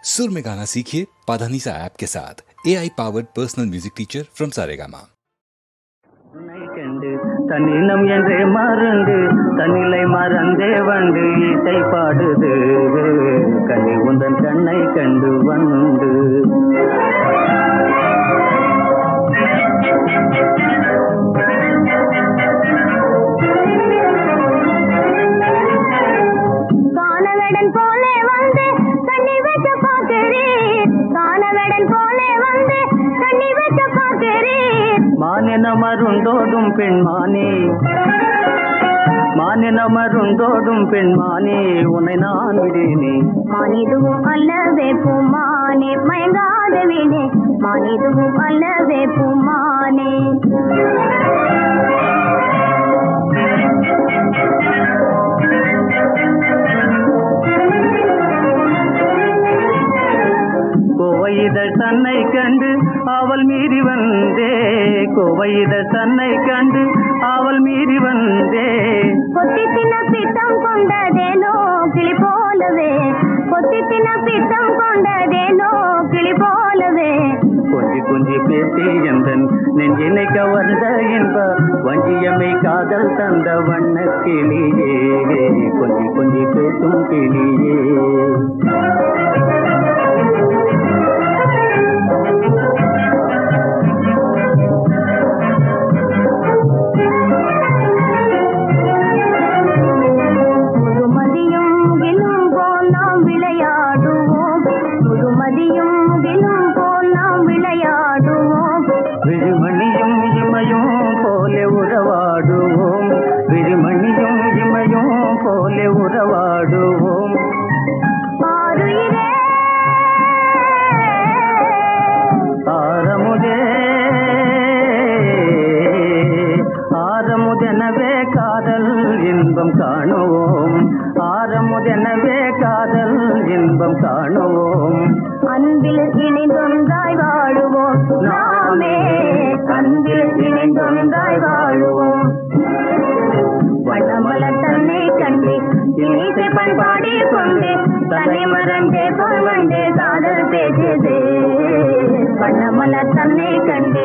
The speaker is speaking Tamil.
सुर में गाना सीखिए पाधानीसा ऐप के साथ AI powered personal music teacher from Saregama. தன்னினம் என்றே மறந்து தன்னிலை மறந்தே வந்து இசை பாடுது கண்ணி உந்தன் கண்ணை கண்டு வந்து கானவடன் போலே வந்து தண்ணி வச்ச பாக்குறேன் கானவடன் போலே வந்து தண்ணி வச்ச பாக்குறேன் மானின மருந்தோடும் பெண்மானே மானின மருந்தோடும் பெண்மானே உன்னை நான் விடேனே மானிதுவும் அல்லவே பூமானே மயங்காத வீணே மானிதுவும் அல்லவே பூமானே கோவையிதழ் தன்னை கண்டு அவள் மீறி வந்தே கோவையிதழ் தன்னை கண்டு அவள் மீறி வந்தே கொத்தி தின பித்தம் கொண்டதேனோ கிளி போலவே கொத்தி தின பித்தம் கொண்டதேனோ கிளி போலவே கொஞ்சி கொஞ்சி பேசி எந்தன் நெஞ்சினை கவர்ந்த என்ப வஞ்சியமை காதல் தந்த வண்ண கிளியே கொஞ்சி கொஞ்சி பேசும் கிளியே விழிமணியும் இமையும் போலே உறவாடுவோம் விழிமணியும் இமையும் போலே உறவாடுவோம் ஆரமுதே ஆரமுதெனவே காதல் இன்பம் காணுவோம் ஆரமுதெனவே காதல் இன்பம் காணுவோம் அன்பில் இணைந்தொன்றாய் வாழுவோம் நாமே அன்பில் இணைந்தொன்றாய் வாழுவோம் வண்ணமலர் தன்னை கண்டு இனிசை பண்பாடி கொண்டு தன்னை மறந்தே பொருவண்டே காதல் பேசுது வண்ணமலர் தன்னை கண்டு